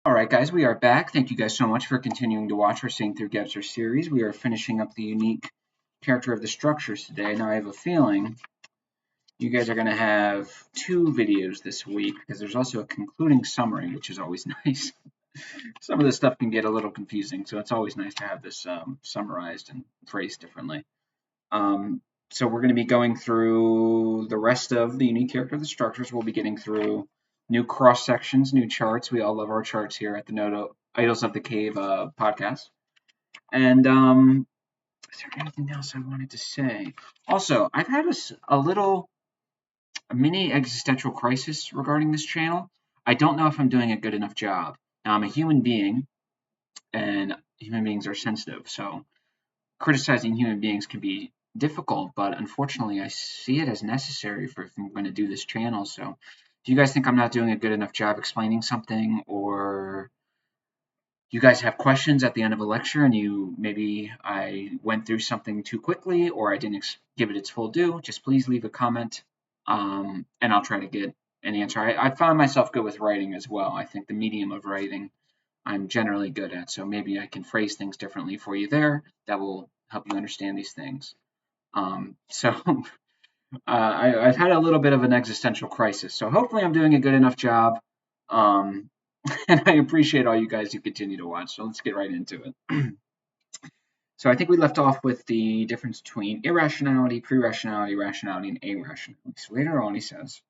All right, guys, we are back. Thank you guys so much for continuing to watch our Seeing Through Gebser series. We are finishing up the unique character of the structures today. Now, I have a feeling you guys are going to have two videos this week because there's also a concluding summary, which is always nice. Some of this stuff can get a little confusing, so it's always nice to have this summarized and phrased differently. So we're going to be going through the rest of the unique character of the structures. We'll be getting through new cross sections, new charts. We all love our charts here at the Noto Idols of the Cave podcast. And is there anything else I wanted to say? Also, I've had a mini existential crisis regarding this channel. I don't know if I'm doing a good enough job. Now, I'm a human being, and human beings are sensitive, so criticizing human beings can be difficult, but unfortunately, I see it as necessary for if I'm going to do this channel. So, do you guys think I'm not doing a good enough job explaining something, or you guys have questions at the end of a lecture and maybe I went through something too quickly or I didn't give it its full due? Just please leave a comment, and I'll try to get an answer. I found myself good with writing as well. I think the medium of writing I'm generally good at. So maybe I can phrase things differently for you there that will help you understand these things. So I've had a little bit of an existential crisis. So hopefully I'm doing a good enough job. Um, and I appreciate all you guys who continue to watch. So let's get right into it. So I think we left off with the difference between irrationality, pre-rationality, rationality, and irrationality. So later on he says,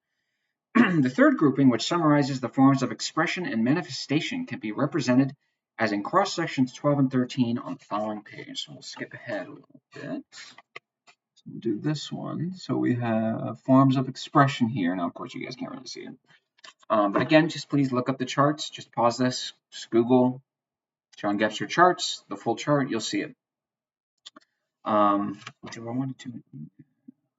the third grouping, which summarizes the forms of expression and manifestation, can be represented as in cross sections 12 and 13 on the following page. So we'll skip ahead a little bit. So we'll do this one. So we have forms of expression here. Now, of course, you guys can't really see it. But again, just please look up the charts. Just pause this. Just Google John Gebser charts, the full chart. You'll see it. Do I want to?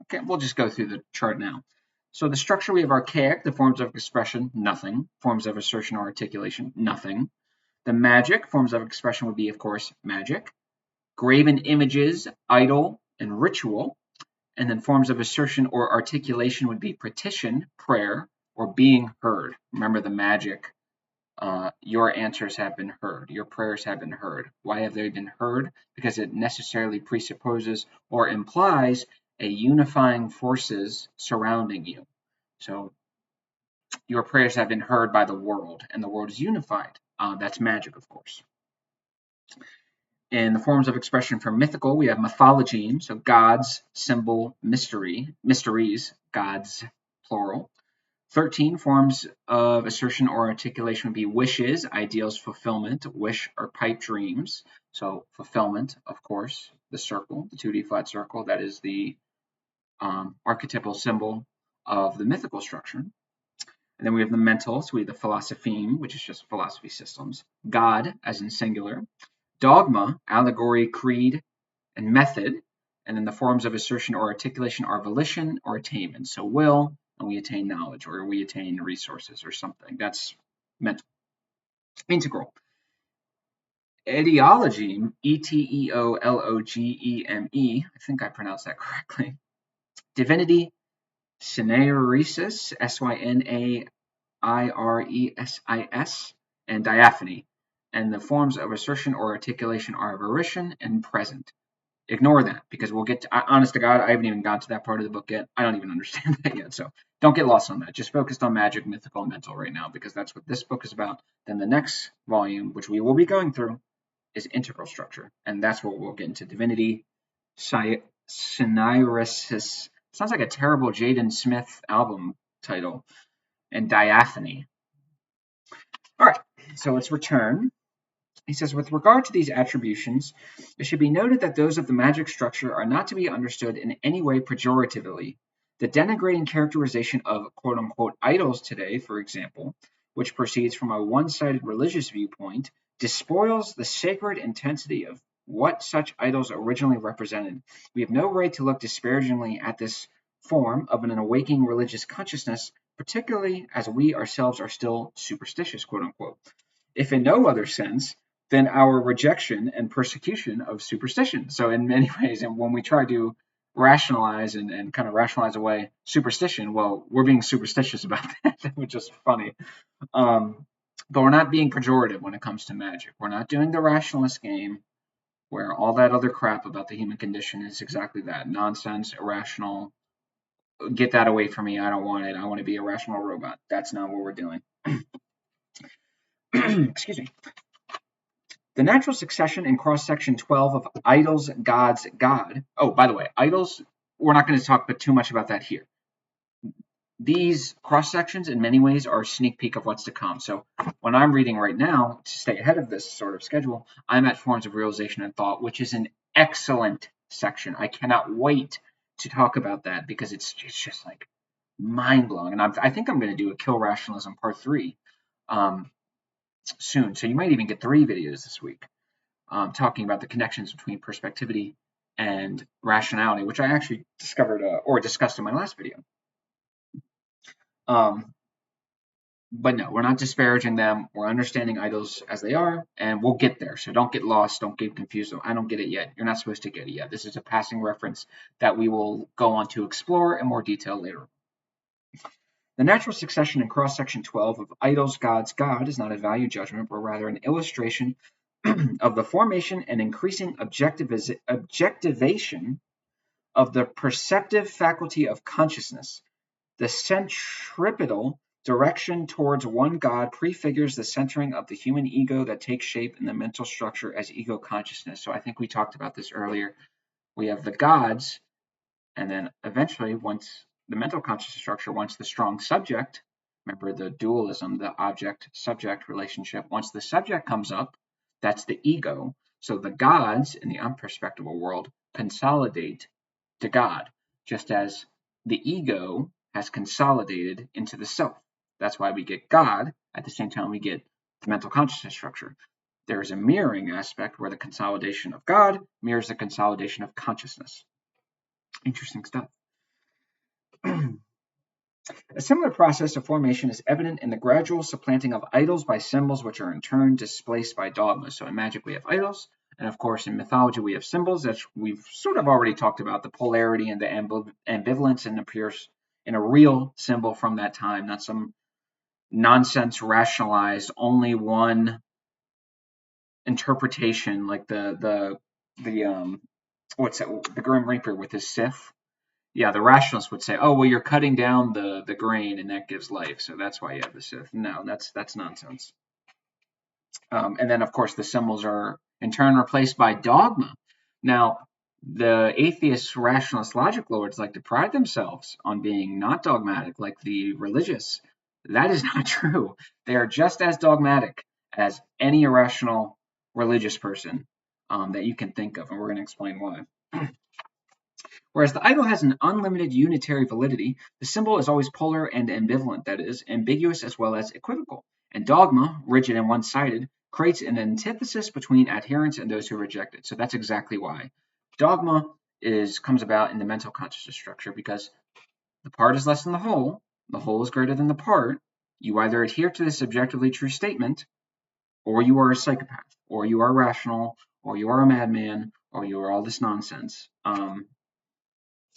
Okay, we'll just go through the chart now. So the structure, we have archaic, the forms of expression, nothing. Forms of assertion or articulation, nothing. The magic, forms of expression would be, of course, magic. Graven images, idol, and ritual. And then forms of assertion or articulation would be petition, prayer, or being heard. Remember the magic. Your answers have been heard. Your prayers have been heard. Why have they been heard? Because it necessarily presupposes or implies a unifying forces surrounding you. So your prayers have been heard by the world, and the world is unified. That's magic, of course. In the forms of expression for mythical, we have mythology, so gods, symbol, mysteries, gods, plural. 13 forms of assertion or articulation would be wishes, ideals, fulfillment, wish or pipe dreams. So fulfillment, of course, the circle, the 2D flat circle, that is the archetypal symbol of the mythical structure. And then we have the mental, so we have the philosopheme, which is just philosophy systems. God, as in singular. Dogma, allegory, creed, and method. And then the forms of assertion or articulation are volition or attainment. So will, and we attain knowledge, or we attain resources or something. That's mental. Integral. Etiology, Eteologeme, I think I pronounced that correctly. Divinity, Synairesis, Synairisis, and diaphany. And the forms of assertion or articulation are volition and present. Ignore that because we'll get to, honest to God, I haven't even got to that part of the book yet. I don't even understand that yet. So don't get lost on that. Just focused on magic, mythical, and mental right now because that's what this book is about. Then the next volume, which we will be going through, is integral structure. And that's what we'll get into. Divinity, Synairesis. Sounds like a terrible Jaden Smith album title. And diaphany. All right, so let's return. He says, with regard to these attributions, it should be noted that those of the magic structure are not to be understood in any way pejoratively. The denigrating characterization of quote-unquote idols today, for example, which proceeds from a one-sided religious viewpoint, despoils the sacred intensity of what such idols originally represented. We have no right to look disparagingly at this form of an awakening religious consciousness, particularly as we ourselves are still superstitious, quote-unquote. If in no other sense, than our rejection and persecution of superstition. So in many ways, and when we try to rationalize and kind of rationalize away superstition, well, we're being superstitious about that, which is funny. But we're not being pejorative when it comes to magic. We're not doing the rationalist game where all that other crap about the human condition is exactly that. Nonsense, irrational. Get that away from me. I don't want it. I want to be a rational robot. That's not what we're doing. Excuse me. The natural succession in cross-section 12 of idols, gods, God. Oh, by the way, idols, we're not going to talk too much about that here. These cross-sections in many ways are a sneak peek of what's to come. So when I'm reading right now, to stay ahead of this sort of schedule, I'm at Forms of Realization and Thought, which is an excellent section. I cannot wait to talk about that because it's just like mind-blowing. And I think I'm going to do a Kill Rationalism Part 3 soon. So you might even get 3 videos this week talking about the connections between perspectivity and rationality, which I actually discovered or discussed in my last video. But no, we're not disparaging them. We're understanding idols as they are, and we'll get there. So don't get lost. Don't get confused. I don't get it yet. You're not supposed to get it yet. This is a passing reference that we will go on to explore in more detail later. The natural succession in cross-section 12 of idols, gods, God is not a value judgment, but rather an illustration of the formation and increasing objectivation of the perceptive faculty of consciousness. The centripetal direction towards one God prefigures the centering of the human ego that takes shape in the mental structure as ego consciousness. So I think we talked about this earlier. We have the gods, and then eventually, once the mental consciousness structure, once the strong subject, remember the dualism, the object-subject relationship, once the subject comes up, that's the ego. So the gods in the unperspectable world consolidate to God, just as the ego has consolidated into the self. That's why we get God at the same time we get the mental consciousness structure. There is a mirroring aspect where the consolidation of God mirrors the consolidation of consciousness. Interesting stuff. A similar process of formation is evident in the gradual supplanting of idols by symbols, which are in turn displaced by dogmas. So in magic, we have idols, and of course, in mythology, we have symbols that we've sort of already talked about, the polarity and the ambivalence, and appears in a real symbol from that time, not some nonsense rationalized, only one interpretation, like the Grim Reaper with his Sith. Yeah, the rationalists would say, "Oh, well, you're cutting down the grain, and that gives life, so that's why you have the Sith." No, that's nonsense. And then, of course, the symbols are in turn replaced by dogma. Now, the atheist, rationalist, logic lords like to pride themselves on being not dogmatic, like the religious. That is not true. They are just as dogmatic as any irrational religious person that you can think of, and we're going to explain why. Whereas the idol has an unlimited unitary validity, the symbol is always polar and ambivalent, that is, ambiguous as well as equivocal. And dogma, rigid and one-sided, creates an antithesis between adherents and those who reject it. So that's exactly why. Dogma comes about in the mental consciousness structure because the part is less than the whole is greater than the part. You either adhere to this objectively true statement, or you are a psychopath, or you are rational, or you are a madman, or you are all this nonsense.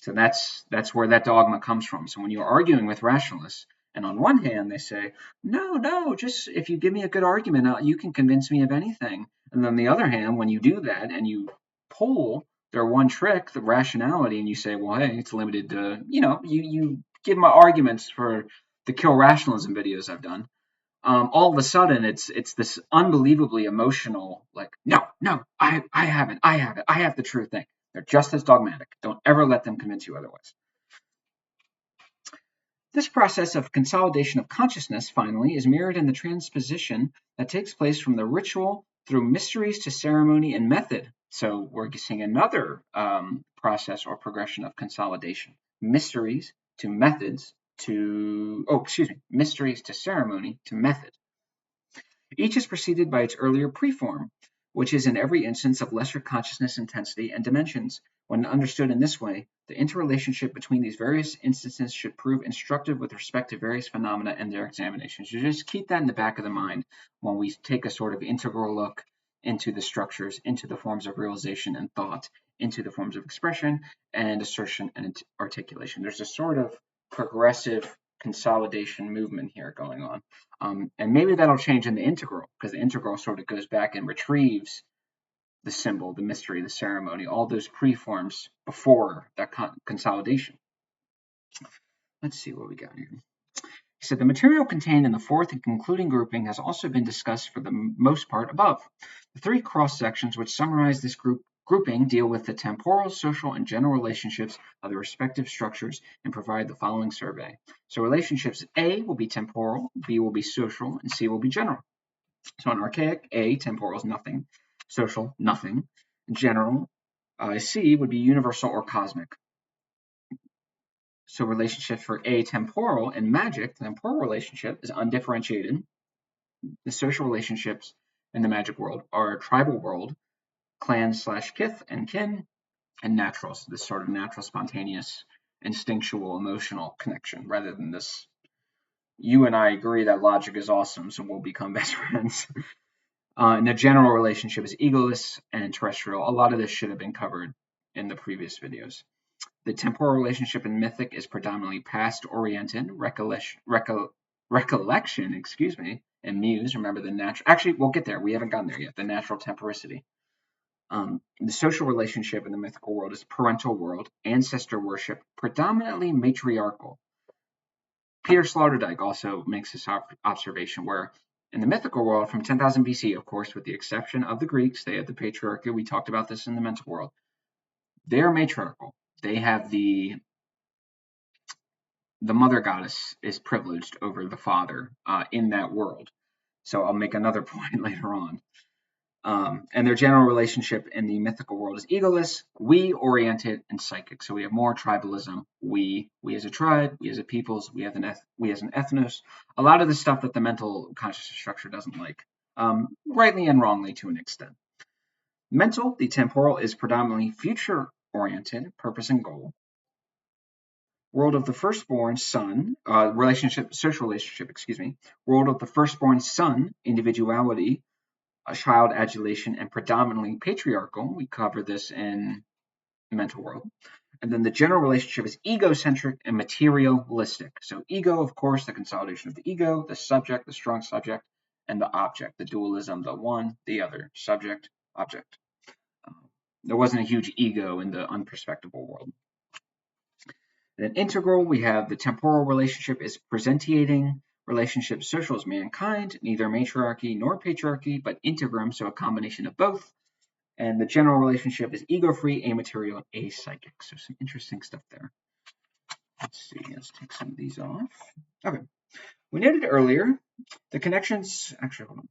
So that's where that dogma comes from. So when you're arguing with rationalists, and on one hand they say, no, just if you give me a good argument, you can convince me of anything. And then on the other hand, when you do that and you pull their one trick, the rationality, and you say, well, hey, it's limited to, you give my arguments for the Kill Rationalism videos I've done. All of a sudden it's this unbelievably emotional, like, no, I have it, I have the true thing. They're just as dogmatic. Don't ever let them convince you otherwise. This process of consolidation of consciousness, finally, is mirrored in the transposition that takes place from the ritual through mysteries to ceremony and method. So we're seeing another process or progression of consolidation. Mysteries to methods mysteries to ceremony to method. Each is preceded by its earlier preform, which is in every instance of lesser consciousness intensity and dimensions. When understood in this way, the interrelationship between these various instances should prove instructive with respect to various phenomena and their examinations. You just keep that in the back of the mind when we take a sort of integral look into the structures, into the forms of realization and thought, into the forms of expression and assertion and articulation. There's a sort of progressive consolidation movement here going on. And maybe that'll change in the integral, because the integral sort of goes back and retrieves the symbol, the mystery, the ceremony, all those preforms before that consolidation. Let's see what we got here. He said the material contained in the fourth and concluding grouping has also been discussed for the most part above. The three cross sections which summarize this grouping deal with the temporal, social, and general relationships of the respective structures and provide the following survey. So relationships A will be temporal, B will be social, and C will be general. So in archaic, A, temporal is nothing, social, nothing, general, C would be universal or cosmic. So relationships for atemporal and magic, the temporal relationship is undifferentiated. The social relationships in the magic world are tribal world, clan/kith and kin, and natural, so this sort of natural, spontaneous, instinctual, emotional connection, rather than this, you and I agree that logic is awesome, so we'll become best friends. And the general relationship is egoless and terrestrial. A lot of this should have been covered in the previous videos. The temporal relationship in Mythic is predominantly past-oriented, recollection, and muse. Remember the natural. Actually, we'll get there. We haven't gotten there yet. The natural temporicity. The social relationship in the mythical world is parental world, ancestor worship, predominantly matriarchal. Peter Sloterdijk also makes this observation where in the mythical world from 10,000 BC, of course, with the exception of the Greeks, they had the patriarchy. We talked about this in the mental world. They're matriarchal. They have the mother goddess is privileged over the father in that world. So I'll make another point later on. And their general relationship in the mythical world is egoless, we-oriented, and psychic. So we have more tribalism. We as a tribe, we as a peoples, we as an ethnos. A lot of the stuff that the mental consciousness structure doesn't like, rightly and wrongly to an extent. Mental, the temporal, is predominantly future-oriented, purpose and goal. World of the firstborn son, social relationship, World of the firstborn son, individuality, child adulation, and predominantly patriarchal. We cover this in mental world. And then the general relationship is egocentric and materialistic. So ego, of course, the consolidation of the ego, the subject, the strong subject, and the object, the dualism, the one, the other, subject, object. There wasn't a huge ego in the unperspectable world. Then integral, we have the temporal relationship is presentiating relationship, social as mankind, neither matriarchy nor patriarchy, but integrum, so a combination of both. And the general relationship is ego-free, amaterial, and apsychic. So some interesting stuff there. Let's see, let's take some of these off. Okay. We noted earlier the connections, actually, hold on.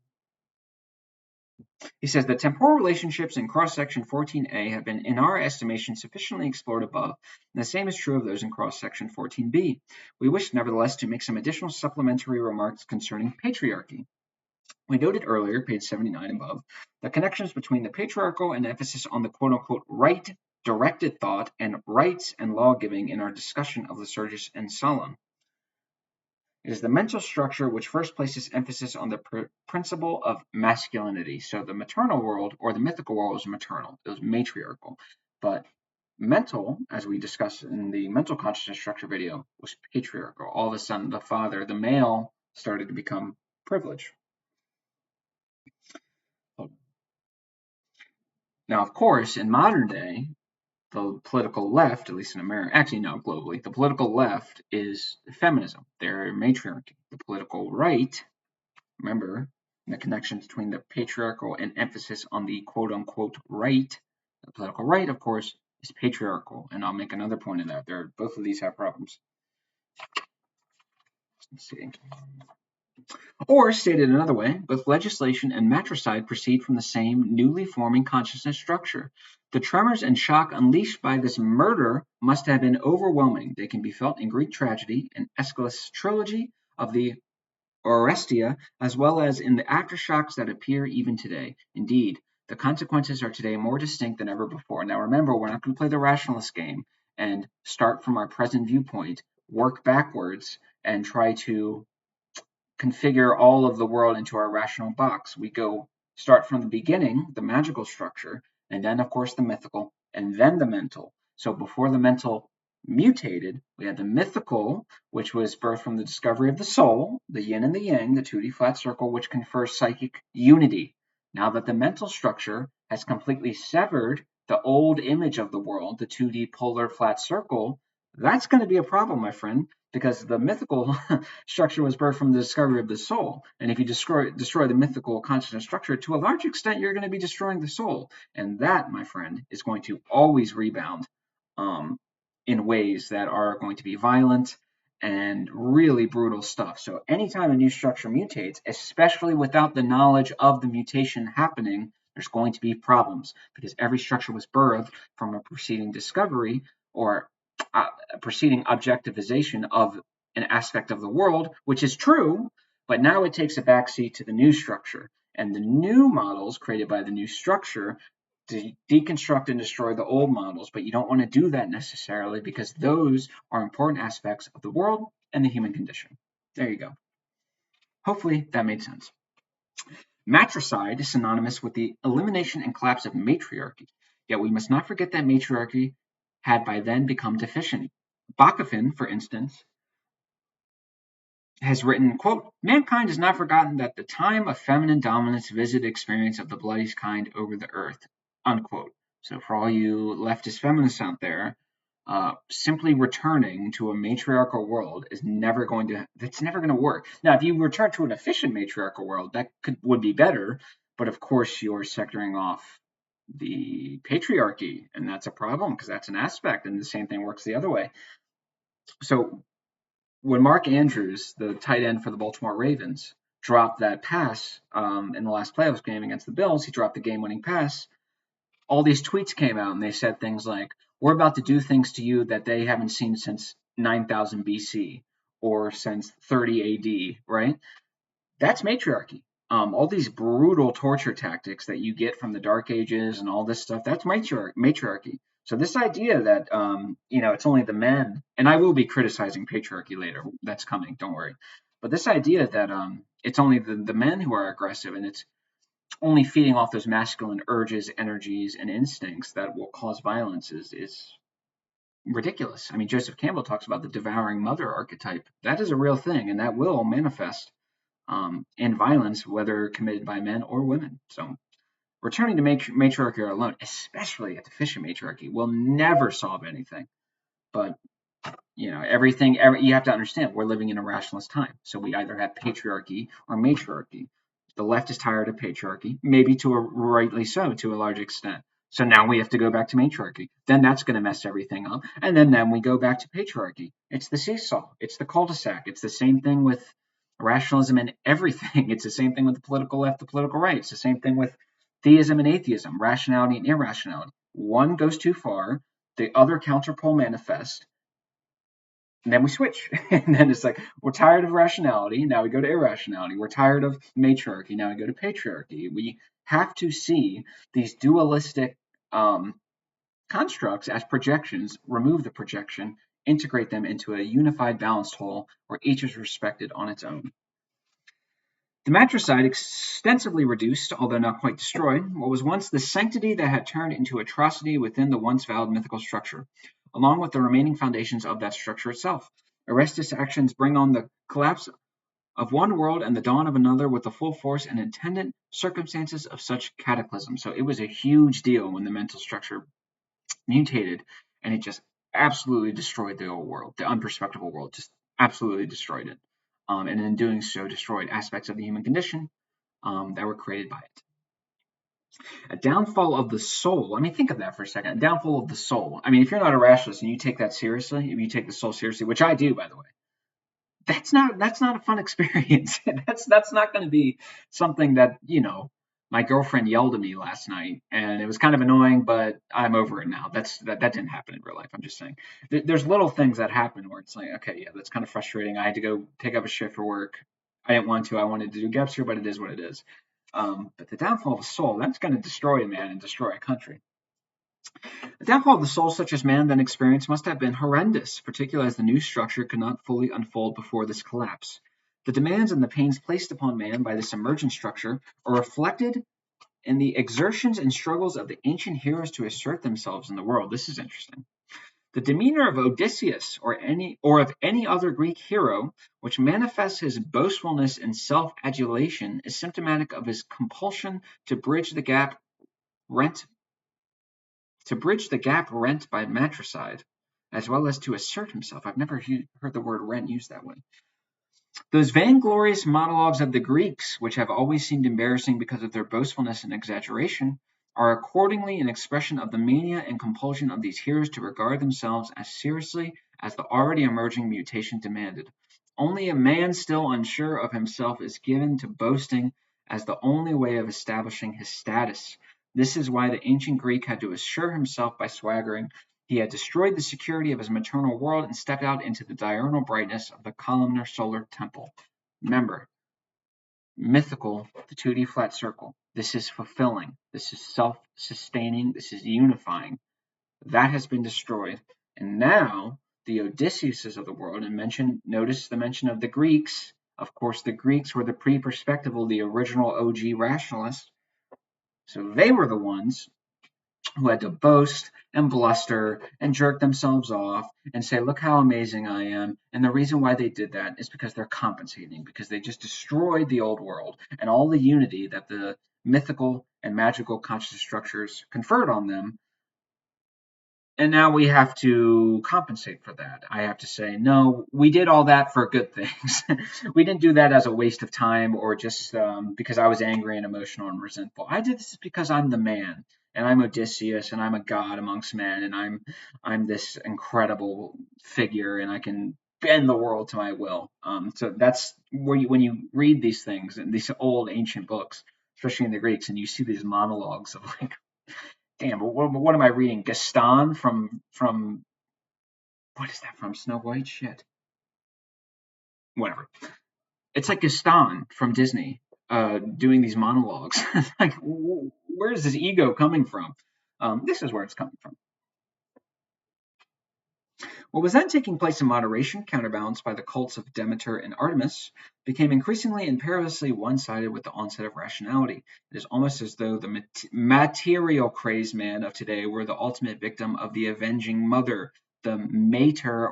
He says the temporal relationships in cross-section 14a have been, in our estimation, sufficiently explored above, and the same is true of those in cross-section 14b. We wish, nevertheless, to make some additional supplementary remarks concerning patriarchy. We noted earlier, page 79 above, the connections between the patriarchal and emphasis on the quote-unquote right directed thought and rights and law-giving in our discussion of Lycurgus and Solon. It is the mental structure which first places emphasis on the principle of masculinity. So the maternal world or the mythical world was maternal, it was matriarchal. But mental, as we discussed in the mental consciousness structure video, was patriarchal. All of a sudden, the father, the male, started to become privileged. Now, of course, in modern day, the political left, at least in America, actually no, globally, the political left is feminism. They're matriarchy. The political right, remember, the connection between the patriarchal and emphasis on the quote-unquote right, the political right, of course, is patriarchal. And I'll make another point in that. Both of these have problems. Let's see. Or, stated another way, both legislation and matricide proceed from the same newly forming consciousness structure. The tremors and shock unleashed by this murder must have been overwhelming. They can be felt in Greek tragedy and Aeschylus' trilogy of the Orestia, as well as in the aftershocks that appear even today. Indeed, the consequences are today more distinct than ever before. Now remember, we're not going to play the rationalist game and start from our present viewpoint, work backwards, and try to configure all of the world into our rational box. We start from the beginning, the magical structure, and then, of course, the mythical, and then the mental. So before the mental mutated. We had the mythical, which was birthed from the discovery of the soul, the yin and the yang, the 2D flat circle, which confers psychic unity. Now that the mental structure has completely severed the old image of the world, the 2D polar flat circle, that's going to be a problem, my friend, because the mythical structure was birthed from the discovery of the soul. And if you destroy the mythical consciousness structure, to a large extent, you're going to be destroying the soul. And that, my friend, is going to always rebound um, in ways that are going to be violent and really brutal stuff. So anytime a new structure mutates, especially without the knowledge of the mutation happening, there's going to be problems because every structure was birthed from a preceding discovery or a preceding objectivization of an aspect of the world, which is true, but now it takes a backseat to the new structure. And the new models created by the new structure deconstruct and destroy the old models, but you don't want to do that necessarily because those are important aspects of the world and the human condition. There you go. Hopefully that made sense. Matricide is synonymous with the elimination and collapse of matriarchy, yet we must not forget that matriarchy had by then become deficient. Bakunin, for instance, has written, quote, mankind has not forgotten that the time of feminine dominance visited experience of the bloodiest kind over the earth, unquote. So for all you leftist feminists out there, simply returning to a matriarchal world is never going to work. Now, if you return to an efficient matriarchal world, that would be better, but of course you're sectoring off the patriarchy, and that's a problem because that's an aspect, and the same thing works the other way. So when Mark Andrews, the tight end for the Baltimore Ravens, dropped that pass in the last playoffs game against the Bills, he dropped the game-winning pass. All these tweets came out and they said things like, we're about to do things to you that they haven't seen since 9000 BC or since 30 AD, right? That's matriarchy. All these brutal torture tactics that you get from the Dark Ages and all this stuff, that's matriarchy. So this idea that it's only the men, and I will be criticizing patriarchy later. That's coming, don't worry. But this idea that it's only the men who are aggressive and it's only feeding off those masculine urges, energies, and instincts that will cause violence is ridiculous. I mean, Joseph Campbell talks about the devouring mother archetype. That is a real thing, and that will manifest in violence, whether committed by men or women. So returning to matriarchy alone, especially a deficient matriarchy, will never solve anything. But you have to understand we're living in a rationalist time. So we either have patriarchy or matriarchy. The left is tired of patriarchy, maybe rightly so to a large extent. So now we have to go back to matriarchy. Then that's going to mess everything up. And then we go back to patriarchy. It's the seesaw. It's the cul-de-sac. It's the same thing with rationalism and everything. It's the same thing with the political left, the political right. It's the same thing with theism and atheism, rationality and irrationality. One goes too far, the other counterpole manifests, and then we switch. And then it's like, we're tired of rationality. Now we go to irrationality. We're tired of matriarchy. Now we go to patriarchy. We have to see these dualistic constructs as projections, remove the projection, integrate them into a unified balanced whole where each is respected on its own. The matricide extensively reduced, although not quite destroyed, what was once the sanctity that had turned into atrocity within the once valid mythical structure, along with the remaining foundations of that structure itself. Orestes' actions bring on the collapse of one world and the dawn of another with the full force and attendant circumstances of such cataclysm. So it was a huge deal when the mental structure mutated, and it just absolutely destroyed the old world, the unperspectable world, just absolutely destroyed it. And in doing so, destroyed aspects of the human condition that were created by it. A downfall of the soul. I mean, think of that for a second. A downfall of the soul. I mean, if you're not a rationalist and you take that seriously, if you take the soul seriously, which I do, by the way, that's not a fun experience. that's not going to be something that my girlfriend yelled at me last night, and it was kind of annoying, but I'm over it now. That didn't happen in real life. I'm just saying. There's little things that happen where it's like, okay, yeah, that's kind of frustrating. I had to go take up a shift for work. I didn't want to. I wanted to do Gebser, but it is what it is. But the downfall of the soul, that's going to destroy a man and destroy a country. The downfall of the soul such as man then experienced must have been horrendous, particularly as the new structure could not fully unfold before this collapse. The demands and the pains placed upon man by this emergent structure are reflected in the exertions and struggles of the ancient heroes to assert themselves in the world. This is interesting. The demeanor of Odysseus or of any other Greek hero, which manifests his boastfulness and self-adulation, is symptomatic of his compulsion to bridge the gap rent by matricide, as well as to assert himself. I've never heard the word rent used that way. Those vainglorious monologues of the Greeks, which have always seemed embarrassing because of their boastfulness and exaggeration, are accordingly an expression of the mania and compulsion of these heroes to regard themselves as seriously as the already emerging mutation demanded. Only a man still unsure of himself is given to boasting as the only way of establishing his status. This is why the ancient Greek had to assure himself by swaggering. He had destroyed the security of his maternal world and stepped out into the diurnal brightness of the columnar solar temple. Remember, mythical, the 2D flat circle. This is fulfilling. This is self-sustaining. This is unifying. That has been destroyed. And now the Odysseus of the world, and notice the mention of the Greeks. Of course, the Greeks were the pre-perspectival, the original OG rationalists. So they were the ones who had to boast and bluster and jerk themselves off and say, look how amazing I am. And the reason why they did that is because they're compensating, because they just destroyed the old world and all the unity that the mythical and magical conscious structures conferred on them. And now we have to compensate for that. I have to say, no, we did all that for good things. We didn't do that as a waste of time or just because I was angry and emotional and resentful. I did this because I'm the man, and I'm Odysseus, and I'm a god amongst men, and I'm this incredible figure, and I can bend the world to my will. So that's where when you read these things in these old ancient books, especially in the Greeks, and you see these monologues of like, damn, what am I reading? Gaston from what is that from Snow White? Shit, whatever. It's like Gaston from Disney, doing these monologues. Like, where is this ego coming from? This is where it's coming from. What was then taking place in moderation, counterbalanced by the cults of Demeter and Artemis, became increasingly and perilously one-sided with the onset of rationality. It is almost as though the material crazed man of today were the ultimate victim of the avenging mother, the mater,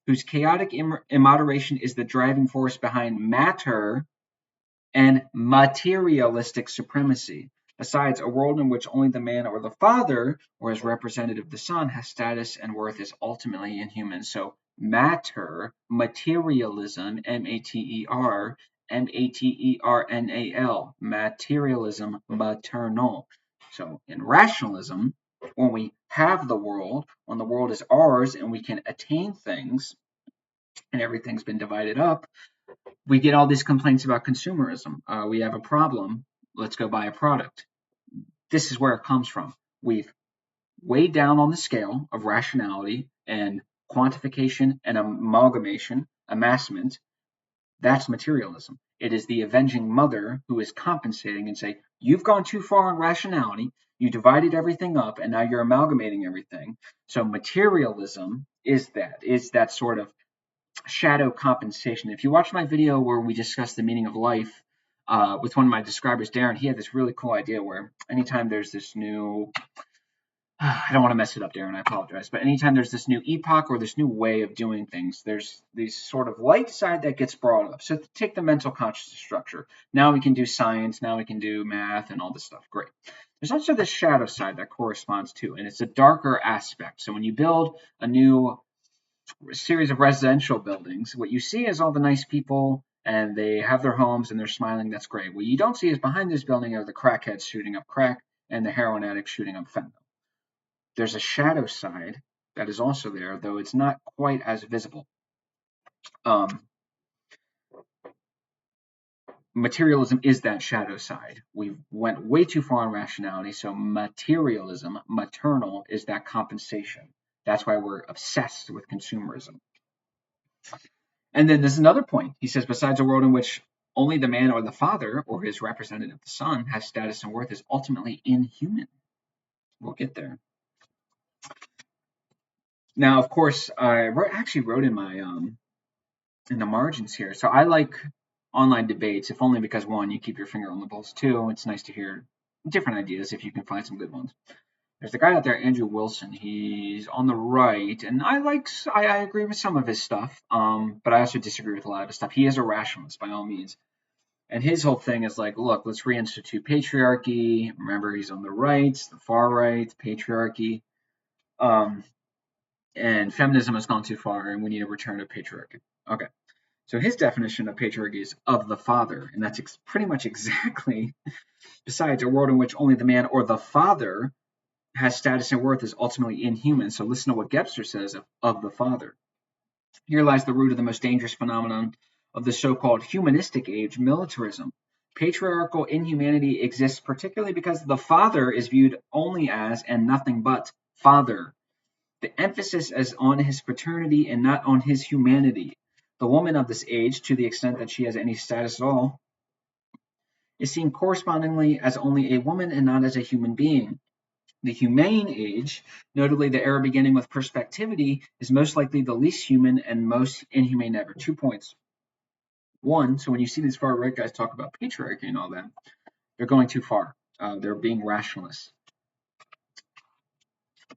whose chaotic immoderation is the driving force behind matter and materialistic supremacy. Besides, a world in which only the man or the father, or as representative of the son, has status and worth is ultimately inhuman. So matter, materialism, maternal, materialism, maternal. So in rationalism, when we have the world, when the world is ours and we can attain things, and everything's been divided up, we get all these complaints about consumerism. We have a problem. Let's go buy a product. This is where it comes from. We've weighed down on the scale of rationality and quantification and amalgamation, amassment. That's materialism. It is the avenging mother who is compensating and say, you've gone too far on rationality. You divided everything up and now you're amalgamating everything. So materialism is that sort of shadow compensation. If you watch my video where we discuss the meaning of life with one of my describers, Darren, he had this really cool idea where anytime there's this new, I don't want to mess it up, Darren, I apologize, but anytime there's this new epoch or this new way of doing things, there's this sort of light side that gets brought up. So take the mental consciousness structure. Now we can do science, now we can do math and all this stuff. Great. There's also the shadow side that corresponds to, and it's a darker aspect. So when you build a new series of residential buildings, what you see is all the nice people and they have their homes and they're smiling. That's great. What you don't see is behind this building are the crackheads shooting up crack and the heroin addicts shooting up fentanyl. There's a shadow side that is also there, though it's not quite as visible. Materialism is that shadow side. We went way too far on rationality, so materialism, maternal, is that compensation. That's why we're obsessed with consumerism. And then there's another point. He says, besides a world in which only the man or the father or his representative, the son, has status and worth is ultimately inhuman. We'll get there. Now, of course, I actually wrote in my in the margins here. So I like online debates, if only because one, you keep your finger on the pulse. Two, it's nice to hear different ideas if you can find some good ones. There's a guy out there, Andrew Wilson. He's on the right, and I agree with some of his stuff, but I also disagree with a lot of his stuff. He is a rationalist by all means, and his whole thing is like, look, let's reinstitute patriarchy. Remember, he's on the right, the far right, patriarchy, um, and feminism has gone too far, and we need a return to patriarchy. Okay, so his definition of patriarchy is of the father, and that's pretty much exactly. Besides, a world in which only the man or the father has status and worth is ultimately inhuman. So listen to what Gebser says of the father. Here lies the root of the most dangerous phenomenon of the so-called humanistic age, militarism. Patriarchal inhumanity exists particularly because the father is viewed only as and nothing but father. The emphasis is on his paternity and not on his humanity. The woman of this age, to the extent that she has any status at all, is seen correspondingly as only a woman and not as a human being. The humane age, notably the era beginning with perspectivity, is most likely the least human and most inhumane ever. 2 points. One, so when you see these far right guys talk about patriarchy and all that, they're going too far. They're being rationalists.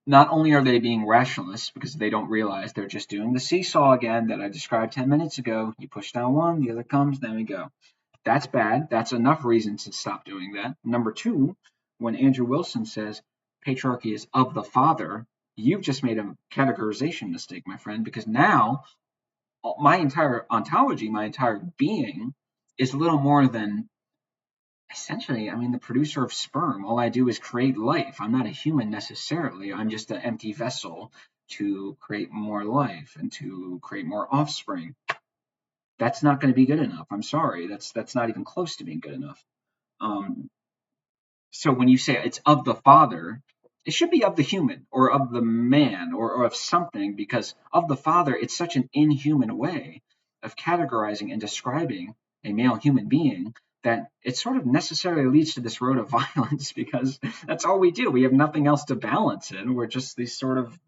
Not only are they being rationalists because they don't realize they're just doing the seesaw again that I described 10 minutes ago. You push down one, the other comes, then we go. That's bad. That's enough reason to stop doing that. Number two, when Andrew Wilson says patriarchy is of the father, you've just made a categorization mistake, my friend, because now my entire ontology, my entire being is little more than essentially, I mean, the producer of sperm. All I do is create life. I'm not a human necessarily. I'm just an empty vessel to create more life and to create more offspring. That's not going to be good enough. I'm sorry. That's not even close to being good enough. Um, so when you say it's of the father, it should be of the human or of the man or of something, because of the father, it's such an inhuman way of categorizing and describing a male human being that it sort of necessarily leads to this road of violence, because that's all we do. We have nothing else to balance it. We're just these sort of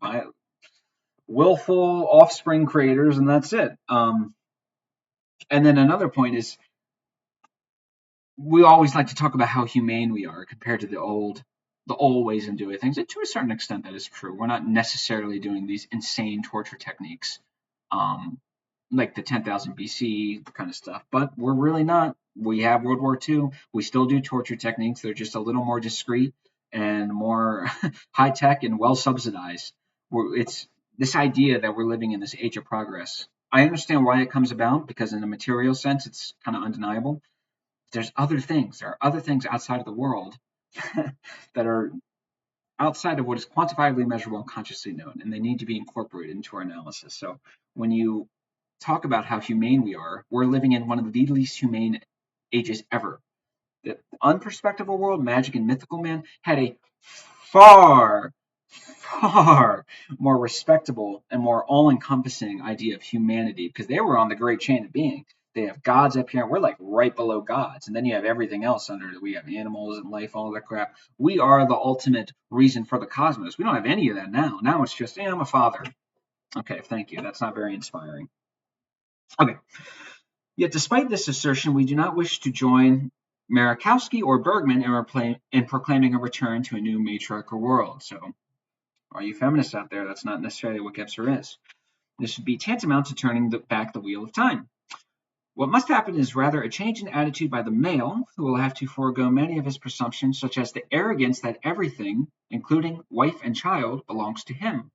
willful offspring creators, and that's it. And then another point is, we always like to talk about how humane we are compared to the old ways of doing things. And to a certain extent, that is true. We're not necessarily doing these insane torture techniques, um, like the 10,000 BC kind of stuff. But we're really not. We have World War II. We still do torture techniques. They're just a little more discreet and more high tech and well subsidized. It's this idea that we're living in this age of progress. I understand why it comes about, because in a material sense, it's kind of undeniable. There's other things. There are other things outside of the world that are outside of what is quantifiably measurable and consciously known, and they need to be incorporated into our analysis. So when you talk about how humane we are, we're living in one of the least humane ages ever. The unperspectable world, magic and mythical man, had a far, far more respectable and more all-encompassing idea of humanity, because they were on the great chain of being. They have gods up here, and we're like right below gods. And then you have everything else under it. We have animals and life, all that crap. We are the ultimate reason for the cosmos. We don't have any of that now. Now it's just, I'm a father. Okay, thank you. That's not very inspiring. Okay. Yet despite this assertion, we do not wish to join Marikowski or Bergman in proclaiming a return to a new matriarchal world. So, all you feminists out there, that's not necessarily what Gebser is. This would be tantamount to turning back the wheel of time. What must happen is rather a change in attitude by the male, who will have to forego many of his presumptions, such as the arrogance that everything, including wife and child, belongs to him.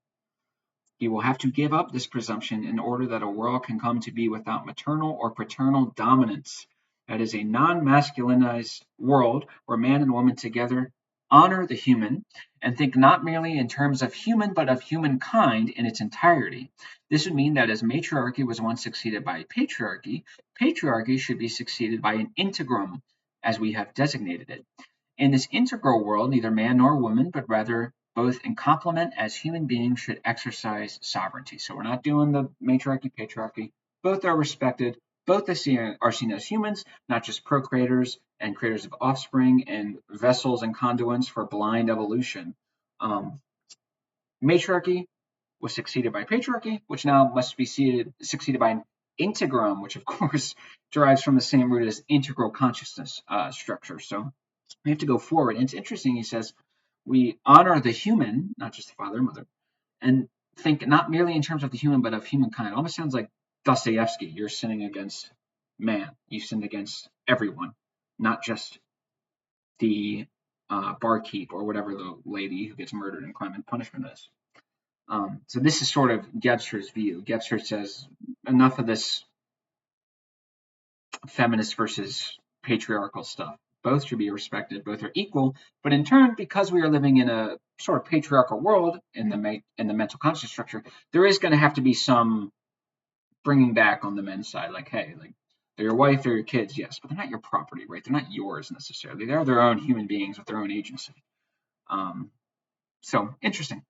He will have to give up this presumption in order that a world can come to be without maternal or paternal dominance. That is a non-masculinized world where man and woman together honor the human and think not merely in terms of human, but of humankind in its entirety. This would mean that as matriarchy was once succeeded by patriarchy, patriarchy should be succeeded by an integrum, as we have designated it. In this integral world, neither man nor woman, but rather both in complement as human beings, should exercise sovereignty. So we're not doing the matriarchy, patriarchy. Both are respected. Both are seen as humans, not just procreators and creators of offspring and vessels and conduits for blind evolution. Matriarchy was succeeded by patriarchy, which now must be succeeded by an integrum, which of course derives from the same root as integral consciousness structure. So we have to go forward. And it's interesting, he says, we honor the human, not just the father and mother, and think not merely in terms of the human, but of humankind. It almost sounds like Dostoevsky. You're sinning against man. You sinned against everyone, not just the barkeep or whatever the lady who gets murdered in Crime and Punishment is. So this is sort of Gebser's view. Gebser says enough of this feminist versus patriarchal stuff. Both should be respected. Both are equal. But in turn, because we are living in a sort of patriarchal world in the mental conscious structure, there is going to have to be some bringing back on the men's side. Like, hey, like they're your wife, they're your kids, yes, but they're not your property, right? They're not yours necessarily. They're their own human beings with their own agency. So interesting.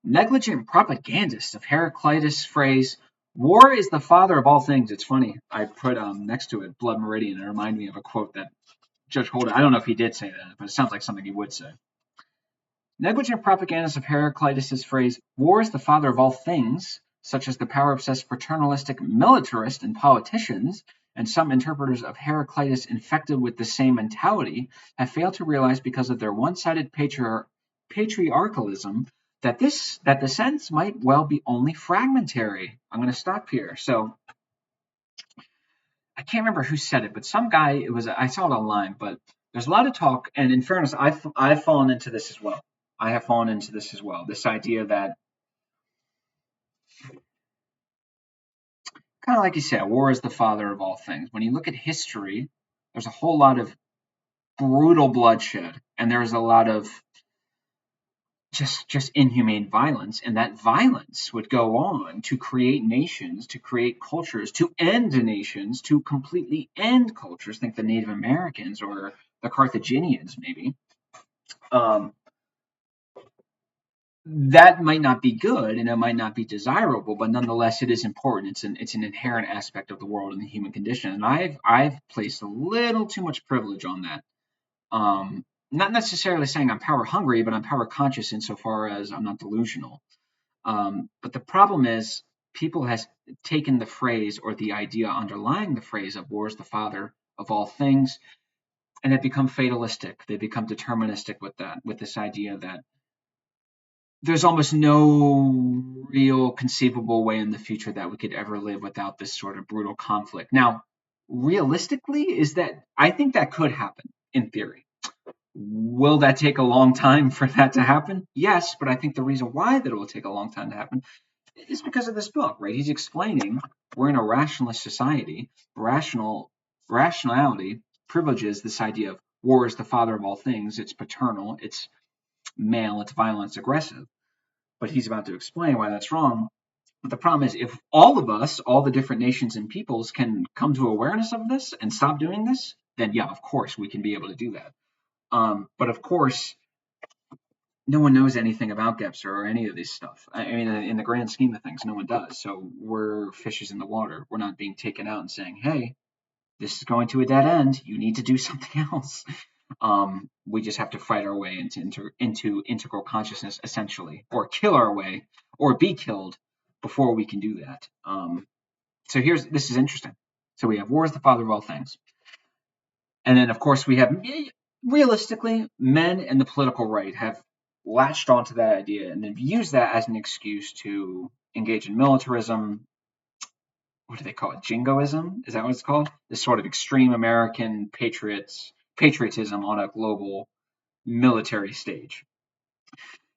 Negligent propagandist of Heraclitus' phrase, "War is the father of all things." It's funny. I put next to it Blood Meridian. It reminded me of a quote that Judge Holden, I don't know if he did say that, but it sounds like something he would say. Negligent propagandists of Heraclitus' phrase, "War is the father of all things," such as the power-obsessed paternalistic militarist and politicians, and some interpreters of Heraclitus infected with the same mentality, have failed to realize because of their one-sided patriarchalism that the sense might well be only fragmentary. I'm going to stop here. So I can't remember who said it, but some guy, I saw it online, but there's a lot of talk, and in fairness, I've fallen into this as well. I have fallen into this as well. This idea that, kind of like you said, war is the father of all things. When you look at history, there's a whole lot of brutal bloodshed, and there's a lot of just inhumane violence, and that violence would go on to create nations, to create cultures, to end nations, to completely end cultures. Think the Native Americans or the Carthaginians, maybe. That might not be good and it might not be desirable, but nonetheless, it is important. It's an inherent aspect of the world and the human condition. And I've placed a little too much privilege on that. Not necessarily saying I'm power hungry, but I'm power conscious insofar as I'm not delusional. But the problem is people has taken the phrase or the idea underlying the phrase of war is the father of all things, and they become fatalistic. They become deterministic with that, with this idea that there's almost no real conceivable way in the future that we could ever live without this sort of brutal conflict. Now, realistically, I think that could happen in theory. Will that take a long time for that to happen? Yes, but I think the reason why that it will take a long time to happen is because of this book, right? He's explaining we're in a rationalist society. Rationality privileges this idea of war is the father of all things. It's paternal, it's male, it's violent, it's aggressive. But he's about to explain why that's wrong. But the problem is, if all of us, all the different nations and peoples, can come to awareness of this and stop doing this, then yeah, of course, we can be able to do that. But of course, no one knows anything about Gebser or any of this stuff. I mean, in the grand scheme of things, no one does. So we're fishes in the water. We're not being taken out and saying, hey, this is going to a dead end. You need to do something else. We just have to fight our way into integral consciousness, essentially, or kill our way, or be killed before we can do that. So this is interesting. So we have war is the father of all things. And then, of course, we have, realistically, men in the political right have latched onto that idea and then used that as an excuse to engage in militarism. What do they call it? Jingoism? Is that what it's called? This sort of extreme American patriotism on a global military stage.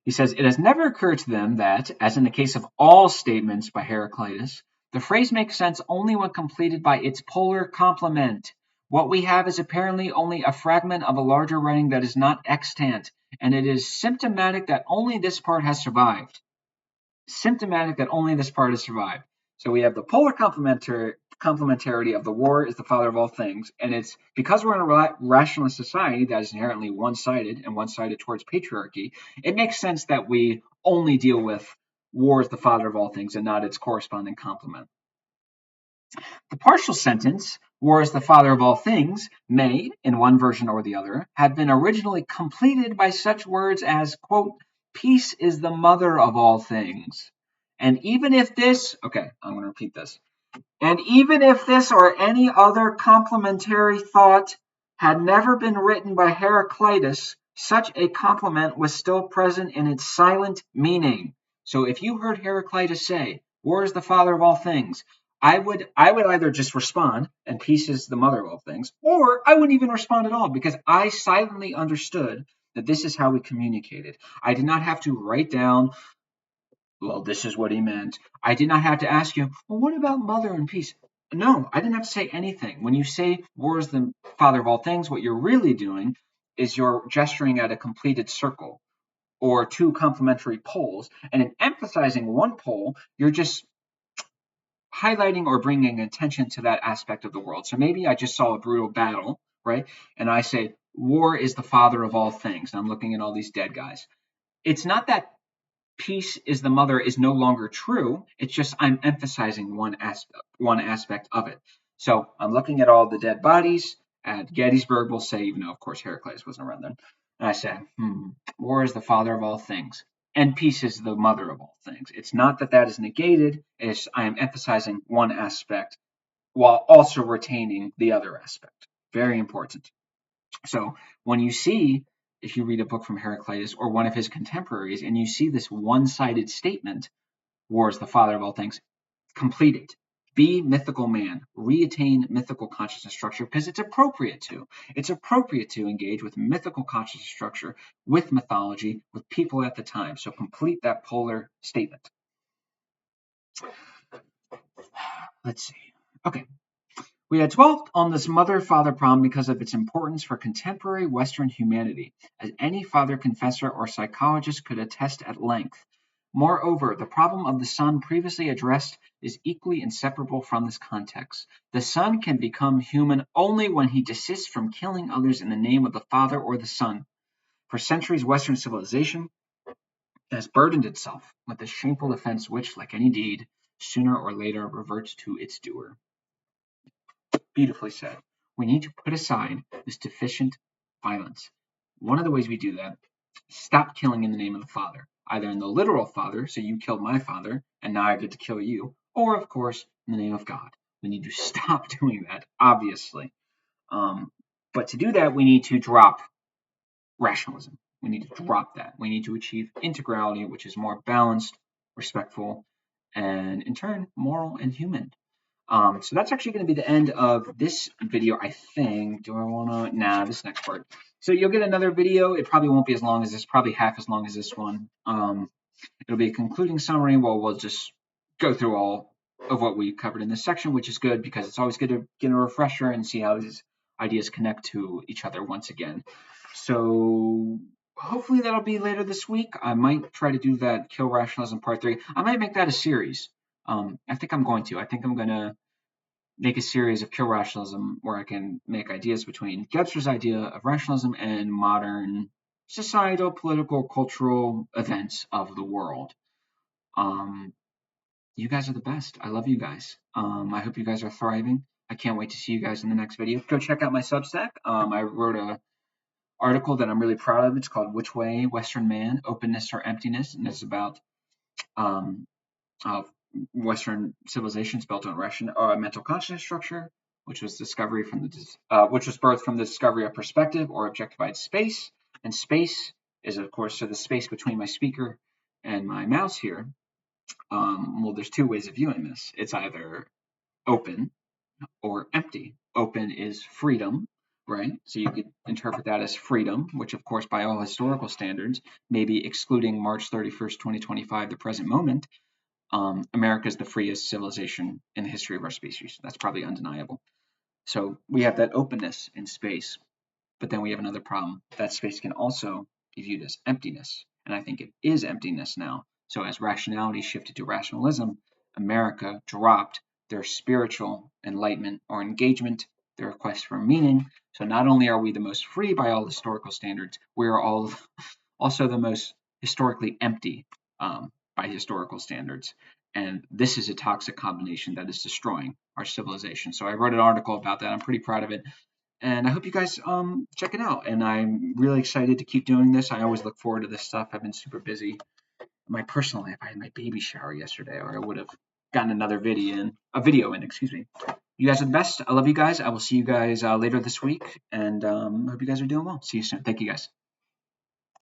He says, it has never occurred to them that, as in the case of all statements by Heraclitus, the phrase makes sense only when completed by its polar complement. What we have is apparently only a fragment of a larger writing that is not extant, and it is symptomatic that only this part has survived. Symptomatic that only this part has survived. So we have the polar complementarity of the war is the father of all things, and it's because we're in a rationalist society that is inherently one-sided and one-sided towards patriarchy, it makes sense that we only deal with war is the father of all things and not its corresponding complement. The partial sentence, war is the father of all things, may, in one version or the other, have been originally completed by such words as, quote, peace is the mother of all things. And even if this, okay, I'm going to repeat this. And even if this or any other complementary thought had never been written by Heraclitus, Such a compliment was still present in its silent meaning. So if you heard Heraclitus say, "War is the father of all things," I would either just respond, "And peace is the mother of all things," or I wouldn't even respond at all because I silently understood that this is how we communicated. I did not have to write down, "Well, this is what he meant." I did not have to ask you, "Well, what about mother and peace?" No, I didn't have to say anything. When you say war is the father of all things, what you're really doing is you're gesturing at a completed circle or two complementary poles. And in emphasizing one pole, you're just highlighting or bringing attention to that aspect of the world. So maybe I just saw a brutal battle, right? And I say, war is the father of all things. And I'm looking at all these dead guys. It's not that peace is the mother is no longer true. It's just I'm emphasizing one aspect of it. So I'm looking at all the dead bodies at Gettysburg. We'll say, even though of course Heraclitus wasn't around then, and I say, war is the father of all things, and peace is the mother of all things. It's not that that is negated. It's I am emphasizing one aspect while also retaining the other aspect. Very important. So when you see, if you read a book from Heraclitus or one of his contemporaries, and you see this one-sided statement, "War is the father of all things," complete it. Be mythical man. Reattain mythical consciousness structure because it's appropriate to. It's appropriate to engage with mythical consciousness structure, with mythology, with people at the time. So complete that polar statement. Let's see. Okay. We had dwelt on this mother-father problem because of its importance for contemporary Western humanity, as any father confessor or psychologist could attest at length. Moreover, the problem of the son previously addressed is equally inseparable from this context. The son can become human only when he desists from killing others in the name of the father or the son. For centuries, Western civilization has burdened itself with the shameful offense which, like any deed, sooner or later reverts to its doer. Beautifully said. We need to put aside this deficient violence. One of the ways we do that, stop killing in the name of the Father, either in the literal Father, so you killed my father, and now I get to kill you, or of course, in the name of God. We need to stop doing that, obviously. But to do that, we need to drop rationalism. We need to drop that. We need to achieve integrality, which is more balanced, respectful, and in turn, moral and human. So that's actually going to be the end of this video, I think. Do I want to? Nah, this next part. So you'll get another video. It probably won't be as long as this, probably half as long as this one. It'll be a concluding summary. Well, we'll just go through all of what we covered in this section, which is good because it's always good to get a refresher and see how these ideas connect to each other once again. So hopefully that'll be later this week. I might try to do that Kill Rationalism Part 3. I might make that a series. I think I'm going to. I think I'm going to make a series of Kill Rationalism where I can make ideas between Gebser's idea of rationalism and modern societal, political, cultural events of the world. You guys are the best. I love you guys. I hope you guys are thriving. I can't wait to see you guys in the next video. Go check out my Substack. I wrote a article that I'm really proud of. It's called "Which Way, Western Man: Openness or Emptiness," and it's about Western civilizations built on mental consciousness structure, which was birthed from the discovery of perspective or objectified space. And space is, of course, so the space between my speaker and my mouse here. Well, there's two ways of viewing this. It's either open or empty. Open is freedom, right? So you could interpret that as freedom, which, of course, by all historical standards, maybe excluding March 31st, 2025, the present moment, America is the freest civilization in the history of our species. That's probably undeniable. So we have that openness in space, but then we have another problem. That space can also be viewed as emptiness, and I think it is emptiness now. So as rationality shifted to rationalism, America dropped their spiritual enlightenment or engagement, their quest for meaning. So not only are we the most free by all historical standards, we are all also the most historically empty by historical standards. And this is a toxic combination that is destroying our civilization. So I wrote an article about that. I'm pretty proud of it. And I hope you guys check it out. And I'm really excited to keep doing this. I always look forward to this stuff. I've been super busy. My personal life, I had my baby shower yesterday, or I would have gotten another video in, excuse me. You guys are the best. I love you guys. I will see you guys later this week. And hope you guys are doing well. See you soon. Thank you guys.